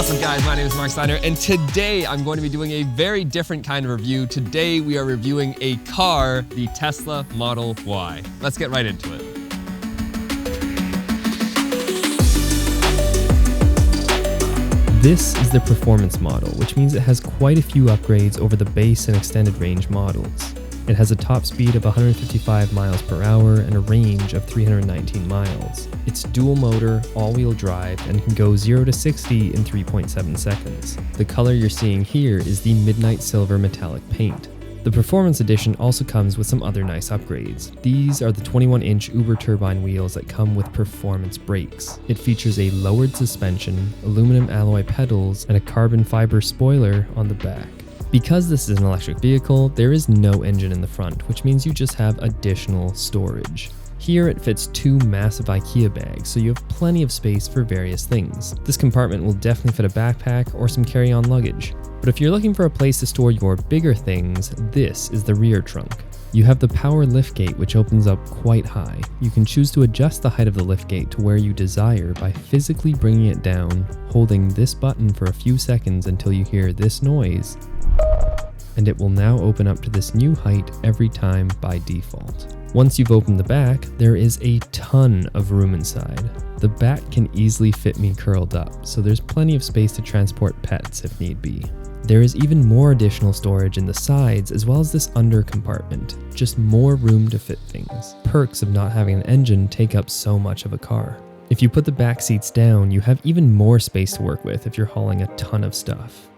What's up guys, my name is Marc Steiner, and today I'm going to be doing a very different kind of review. Today we are reviewing a car, the Tesla Model Y. Let's get right into it. This is the performance model, which means it has quite a few upgrades over the base and extended range models. It has a top speed of 155 miles per hour and a range of 319 miles. It's dual motor, all-wheel drive, and can go 0 to 60 in 3.7 seconds. The color you're seeing here is the Midnight Silver metallic paint. The Performance Edition also comes with some other nice upgrades. These are the 21-inch Uber turbine wheels that come with performance brakes. It features a lowered suspension, aluminum alloy pedals, and a carbon fiber spoiler on the back. Because this is an electric vehicle, there is no engine in the front, which means you just have additional storage. Here it fits two massive IKEA bags, so you have plenty of space for various things. This compartment will definitely fit a backpack or some carry-on luggage. But if you're looking for a place to store your bigger things, this is the rear trunk. You have the power liftgate, which opens up quite high. You can choose to adjust the height of the liftgate to where you desire by physically bringing it down, holding this button for a few seconds until you hear this noise, and it will now open up to this new height every time by default. Once you've opened the back, there is a ton of room inside. The back can easily fit me curled up, so there's plenty of space to transport pets if need be. There is even more additional storage in the sides as well as this under compartment, just more room to fit things. Perks of not having an engine take up so much of a car. If you put the back seats down, you have even more space to work with if you're hauling a ton of stuff.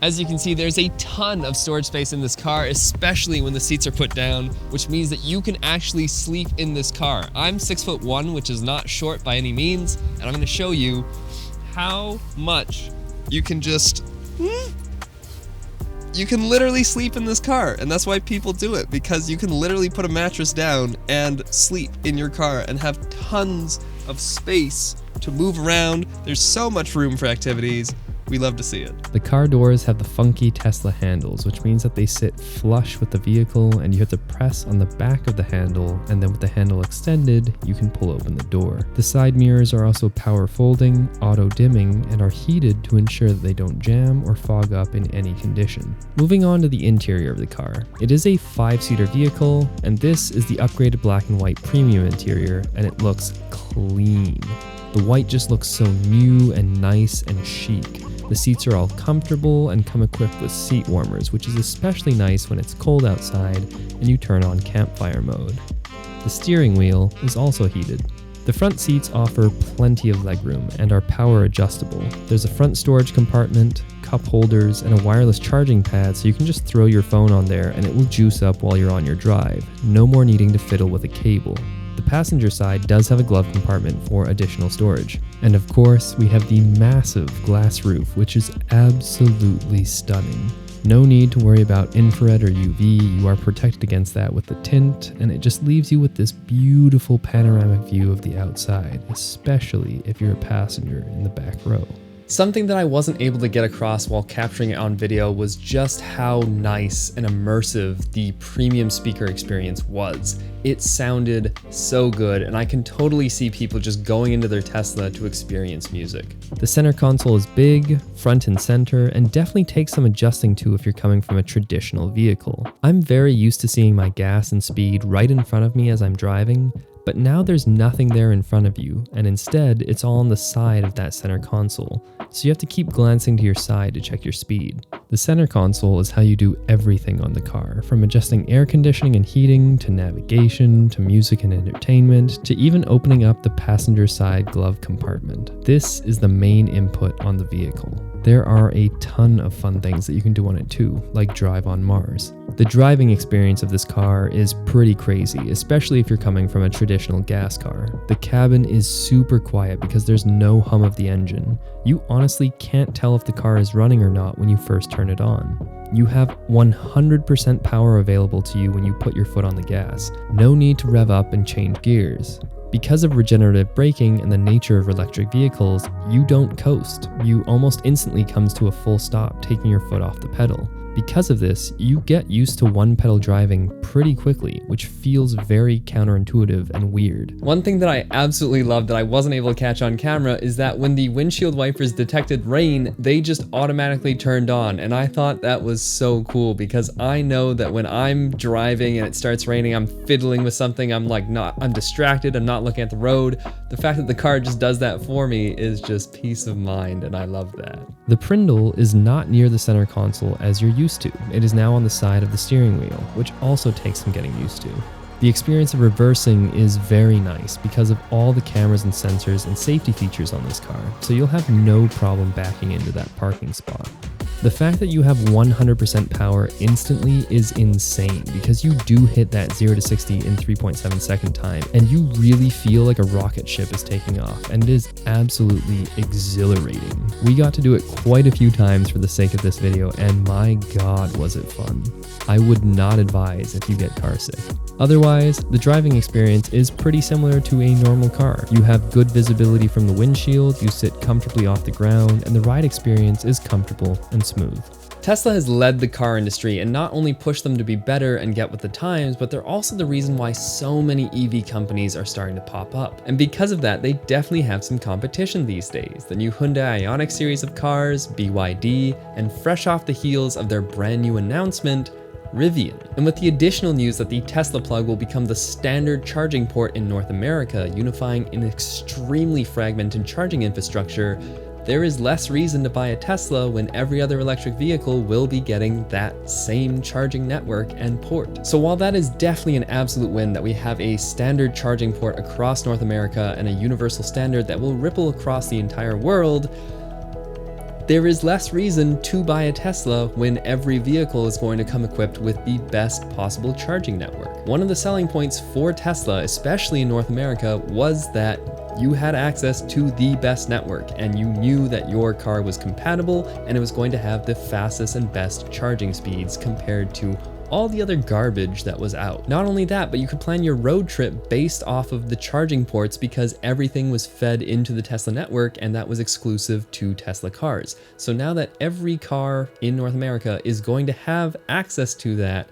As you can see, there's a ton of storage space in this car, especially when the seats are put down, which means that you can actually sleep in this car. I'm 6'1", which is not short by any means, and I'm gonna show you how much you can you can literally sleep in this car, and that's why people do it, because you can literally put a mattress down and sleep in your car and have tons of space to move around. There's so much room for activities. We love to see it. The car doors have the funky Tesla handles, which means that they sit flush with the vehicle and you have to press on the back of the handle, and then with the handle extended, you can pull open the door. The side mirrors are also power folding, auto dimming, and are heated to ensure that they don't jam or fog up in any condition. Moving on to the interior of the car. It is a 5-seater vehicle, and this is the upgraded black and white premium interior, and it looks clean. The white just looks so new and nice and chic. The seats are all comfortable and come equipped with seat warmers, which is especially nice when it's cold outside and you turn on campfire mode. The steering wheel is also heated. The front seats offer plenty of legroom and are power adjustable. There's a front storage compartment, cup holders, and a wireless charging pad, so you can just throw your phone on there and it will juice up while you're on your drive. No more needing to fiddle with a cable. The passenger side does have a glove compartment for additional storage. And of course, we have the massive glass roof, which is absolutely stunning. No need to worry about infrared or UV, you are protected against that with the tint, and it just leaves you with this beautiful panoramic view of the outside, especially if you're a passenger in the back row. Something that I wasn't able to get across while capturing it on video was just how nice and immersive the premium speaker experience was. It sounded so good, and I can totally see people just going into their Tesla to experience music. The center console is big, front and center, and definitely takes some adjusting to if you're coming from a traditional vehicle. I'm very used to seeing my gas and speed right in front of me as I'm driving, but now there's nothing there in front of you, and instead it's all on the side of that center console, so you have to keep glancing to your side to check your speed. The center console is how you do everything on the car, from adjusting air conditioning and heating, to navigation, to music and entertainment, to even opening up the passenger side glove compartment. This is the main input on the vehicle. There are a ton of fun things that you can do on it too, like drive on Mars. The driving experience of this car is pretty crazy, especially if you're coming from a traditional gas car. The cabin is super quiet because there's no hum of the engine. You honestly can't tell if the car is running or not when you first turn it on. You have 100% power available to you when you put your foot on the gas. No need to rev up and change gears. Because of regenerative braking and the nature of electric vehicles, you don't coast. You almost instantly comes to a full stop, taking your foot off the pedal. Because of this, you get used to one pedal driving pretty quickly, which feels very counterintuitive and weird. One thing that I absolutely love that I wasn't able to catch on camera is that when the windshield wipers detected rain, they just automatically turned on, and I thought that was so cool because I know that when I'm driving and it starts raining, I'm fiddling with something, I'm distracted, I'm not looking at the road. The fact that the car just does that for me is just peace of mind, and I love that. The Prindle is not near the center console as you're used to. It is now on the side of the steering wheel, which also takes some getting used to. The experience of reversing is very nice because of all the cameras and sensors and safety features on this car, so you'll have no problem backing into that parking spot. The fact that you have 100% power instantly is insane because you do hit that 0 to 60 in 3.7 second time, and you really feel like a rocket ship is taking off, and it is absolutely exhilarating. We got to do it quite a few times for the sake of this video, and my god was it fun. I would not advise if you get car sick. Otherwise, the driving experience is pretty similar to a normal car. You have good visibility from the windshield, you sit comfortably off the ground, and the ride experience is comfortable and smooth. Tesla has led the car industry and not only pushed them to be better and get with the times, but they're also the reason why so many EV companies are starting to pop up. And because of that, they definitely have some competition these days. The new Hyundai Ioniq series of cars, BYD, and fresh off the heels of their brand new announcement, Rivian. And with the additional news that the Tesla plug will become the standard charging port in North America, unifying an extremely fragmented charging infrastructure, there is less reason to buy a Tesla when every other electric vehicle will be getting that same charging network and port. So while that is definitely an absolute win that we have a standard charging port across North America and a universal standard that will ripple across the entire world, there is less reason to buy a Tesla when every vehicle is going to come equipped with the best possible charging network. One of the selling points for Tesla, especially in North America, was that you had access to the best network and you knew that your car was compatible and it was going to have the fastest and best charging speeds compared to all the other garbage that was out. Not only that, but you could plan your road trip based off of the charging ports because everything was fed into the Tesla network and that was exclusive to Tesla cars. So now that every car in North America is going to have access to that,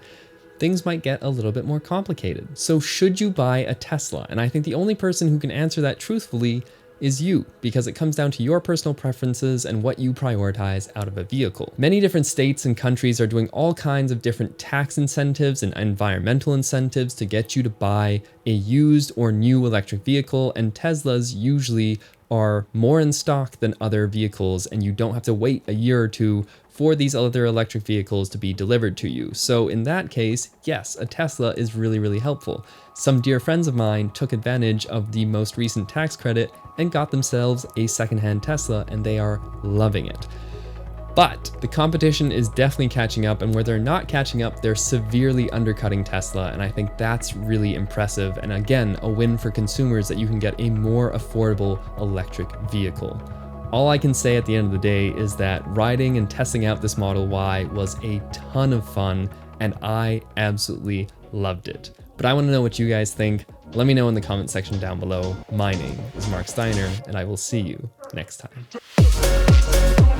things might get a little bit more complicated. So should you buy a Tesla? And I think the only person who can answer that truthfully is you, because it comes down to your personal preferences and what you prioritize out of a vehicle. Many different states and countries are doing all kinds of different tax incentives and environmental incentives to get you to buy a used or new electric vehicle, and Teslas usually are more in stock than other vehicles, and you don't have to wait a year or two for these other electric vehicles to be delivered to you. So in that case, yes, a Tesla is really, really helpful. Some dear friends of mine took advantage of the most recent tax credit and got themselves a secondhand Tesla, and they are loving it. But the competition is definitely catching up, and where they're not catching up, they're severely undercutting Tesla, and I think that's really impressive, and again, a win for consumers that you can get a more affordable electric vehicle. All I can say at the end of the day is that riding and testing out this Model Y was a ton of fun, and I absolutely loved it. But I want to know what you guys think. Let me know in the comment section down below. My name is Marc Steiner, and I will see you next time.